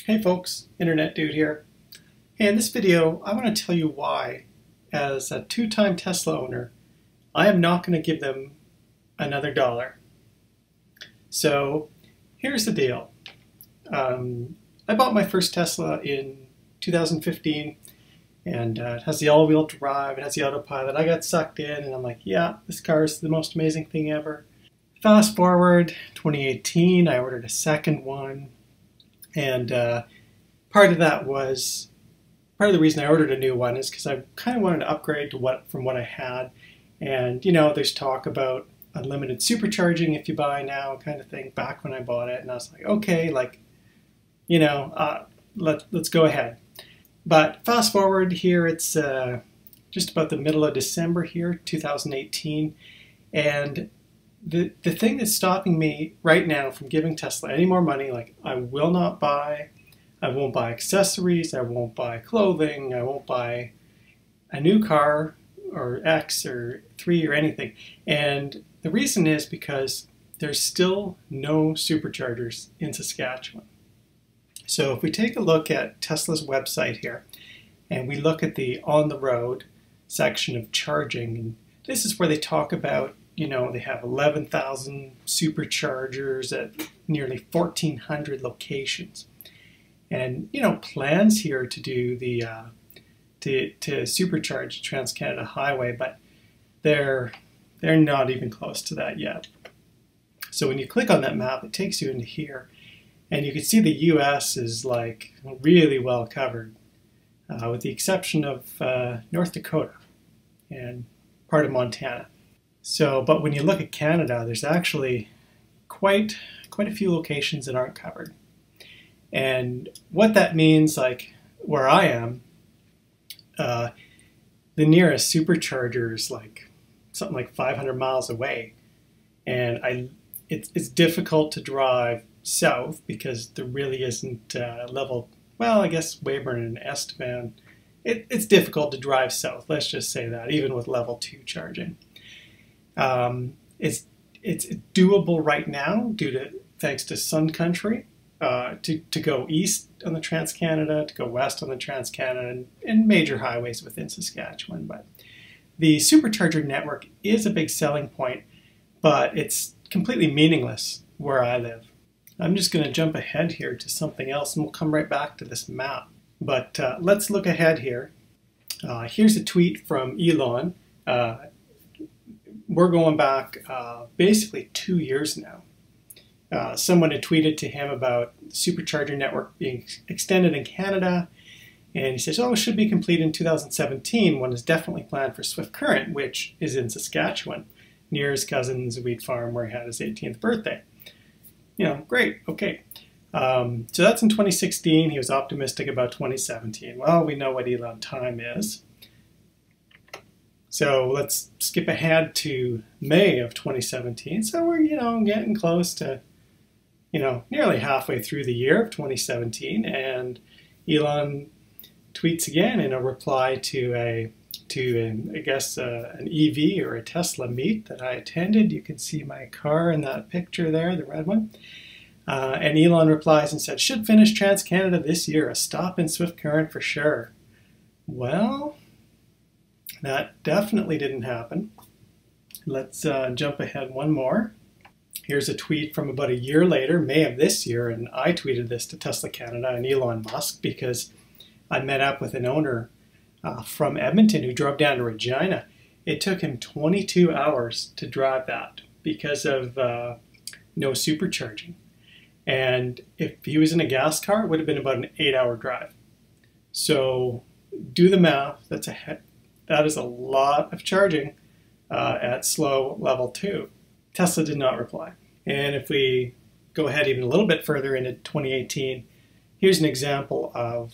Hey folks, Internet Dude here. Hey, in this video, I want to tell you why, as a two-time Tesla owner, I am not going to give them another dollar. So here's the deal. I bought my first Tesla in 2015, and it has the all-wheel drive, it has the autopilot. I got sucked in, and I'm like, yeah, this car is the most amazing thing ever. Fast forward, 2018, I ordered a second one. And part of the reason I ordered a new one is because I kind of wanted to upgrade to from what I had. And you know, there's talk about unlimited supercharging if you buy now, kind of thing. Back when I bought it, and I was like, okay, like, you know, let's go ahead. But fast forward here, it's just about the middle of December here, 2018, and the thing that's stopping me right now from giving Tesla any more money, like I won't buy accessories, I won't buy clothing, I won't buy a new car or X or 3 or anything. And the reason is because there's still no superchargers in Saskatchewan. So if we take a look at Tesla's website here, and we look at the on the road section of charging, and this is where they talk about, you know, they have 11,000 superchargers at nearly 1,400 locations, and you know, plans here to do the to supercharge Trans-Canada Highway, but they're not even close to that yet. So when you click on that map, it takes you into here, and you can see the U.S. is like really well covered, with the exception of North Dakota and part of Montana. So, but when you look at Canada, there's actually quite a few locations that aren't covered. And what that means, like where I am, the nearest supercharger is like something like 500 miles away, and it's difficult to drive south because there really isn't level. Well, I guess Weyburn and Estevan, it's difficult to drive south. Let's just say that, even with level 2 charging. It's doable right now thanks to Sun Country, to go east on the Trans-Canada, to go west on the Trans-Canada, and major highways within Saskatchewan. But the Supercharger network is a big selling point, but it's completely meaningless where I live. I'm just going to jump ahead here to something else, and we'll come right back to this map. But let's look ahead here. Here's a tweet from Elon. We're going back basically 2 years now. Someone had tweeted to him about the Supercharger network being extended in Canada, and he says, oh, it should be complete in 2017. One is definitely planned for Swift Current, which is in Saskatchewan, near his cousin's wheat farm where he had his 18th birthday. You know, great, okay. So that's in 2016. He was optimistic about 2017. Well, we know what Elon time is. So let's skip ahead to May of 2017. So we're, you know, getting close to, you know, nearly halfway through the year of 2017. And Elon tweets again in a reply to I guess an EV or a Tesla meet that I attended. You can see my car in that picture there, the red one. And Elon replies and said, should finish Trans-Canada this year, a stop in Swift Current for sure. Well, that definitely didn't happen. Let's jump ahead one more. Here's a tweet from about a year later, May of this year, and I tweeted this to Tesla Canada and Elon Musk because I met up with an owner from Edmonton who drove down to Regina. It took him 22 hours to drive that because of no supercharging. And if he was in a gas car, it would have been about an 8-hour drive. So do the math. That is a lot of charging at slow level 2. Tesla did not reply. And if we go ahead even a little bit further into 2018, here's an example of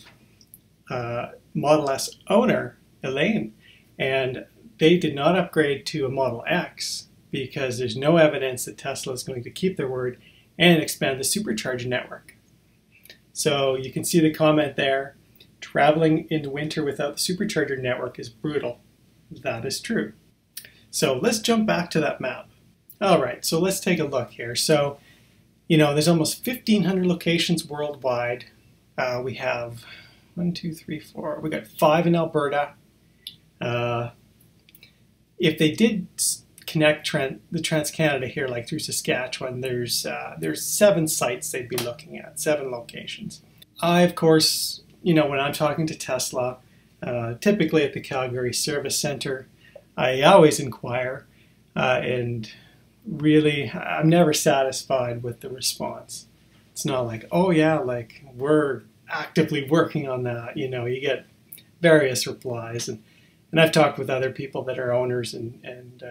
Model S owner, Elon, and they did not upgrade to a Model X because there's no evidence that Tesla is going to keep their word and expand the Supercharger network. So you can see the comment there, traveling in winter without the Supercharger network is brutal. That is true. So let's jump back to that map. All right, so let's take a look here. So, you know, there's almost 1,500 locations worldwide. We have 1, 2, 3, 4. We got 5 in Alberta. If they did connect the Trans-Canada here, like through Saskatchewan, there's 7 sites they'd be looking at, 7 locations. I, of course, when I'm talking to Tesla, typically at the Calgary Service Center, I always inquire, and really, I'm never satisfied with the response. It's not like, oh yeah, like we're actively working on that. You get various replies, and I've talked with other people that are owners and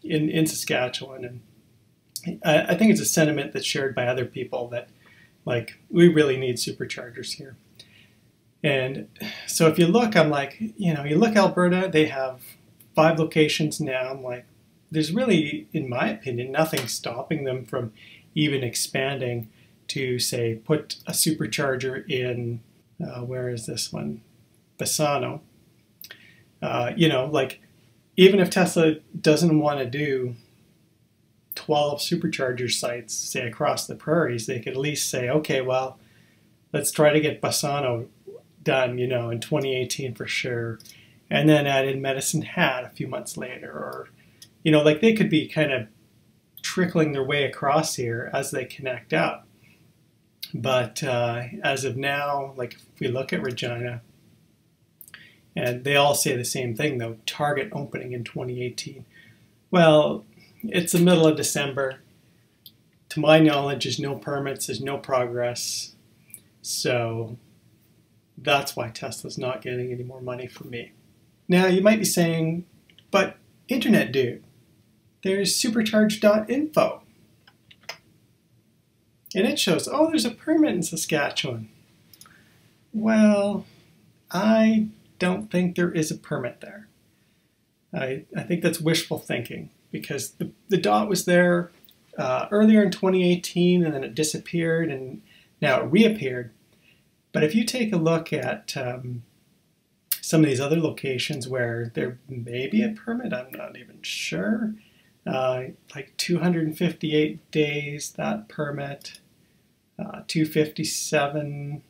in Saskatchewan, and I think it's a sentiment that's shared by other people that, like, we really need superchargers here. And so if you look, I'm like, you look Alberta, they have 5 locations now. I'm like, there's really, in my opinion, nothing stopping them from even expanding to, say, put a supercharger in, where is this one? Bassano. Like, even if Tesla doesn't want to do 12 supercharger sites, say, across the prairies, they could at least say, okay, well, let's try to get Bassano done, in 2018 for sure, and then add in Medicine Hat a few months later, or, like they could be kind of trickling their way across here as they connect up. But as of now, like if we look at Regina, and they all say the same thing though, target opening in 2018. Well, it's the middle of December. To my knowledge, there's no permits, there's no progress. So that's why Tesla's not getting any more money from me. Now, you might be saying, but internet dude, there's supercharge.info. And it shows, oh, there's a permit in Saskatchewan. Well, I don't think there is a permit there. I think that's wishful thinking, because the dot was there earlier in 2018, and then it disappeared, and now it reappeared. But if you take a look at some of these other locations where there may be a permit, I'm not even sure, like 258 days, that permit, 257,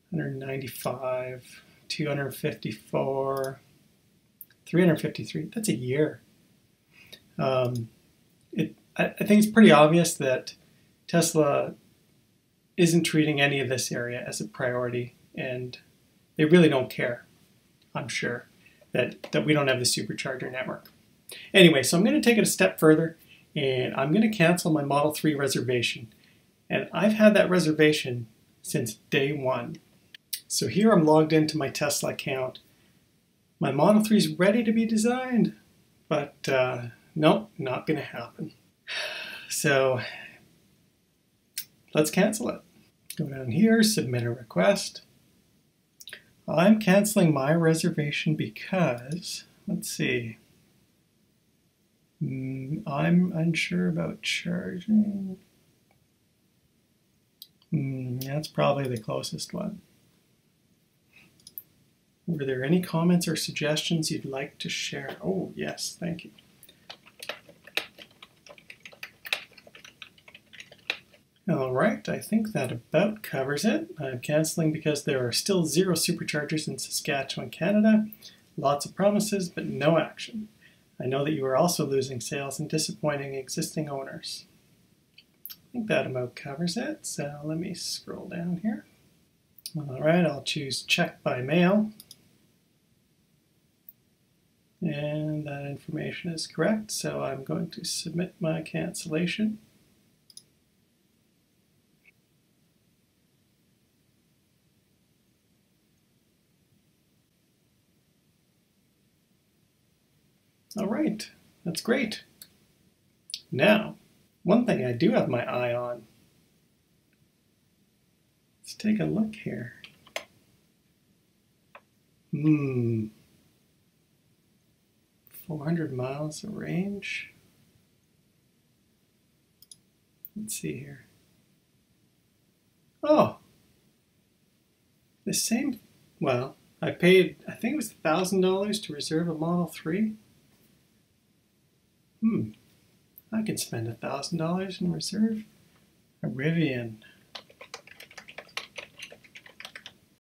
195, 254, 353. That's a year. I think it's pretty obvious that Tesla isn't treating any of this area as a priority, and they really don't care, I'm sure, that we don't have the Supercharger network. Anyway, so I'm going to take it a step further, and I'm going to cancel my Model 3 reservation. And I've had that reservation since day one. So here I'm logged into my Tesla account. My Model 3 is ready to be designed, but nope, not going to happen. So let's cancel it. Go down here, submit a request. I'm canceling my reservation because, let's see, I'm unsure about charging. That's probably the closest one. Were there any comments or suggestions you'd like to share? Oh, yes, thank you. All right, I think that about covers it. I'm canceling because there are still 0 superchargers in Saskatchewan, Canada. Lots of promises, but no action. I know that you are also losing sales and disappointing existing owners. I think that about covers it, so let me scroll down here. All right, I'll choose check by mail. And that information is correct, so I'm going to submit my cancellation. All right, that's great. Now, one thing I do have my eye on. Let's take a look here. 400 miles of range. Let's see here. Oh, the same, well, I paid, I think it was $1,000 to reserve a Model 3. I can spend $1,000 and reserve a Rivian.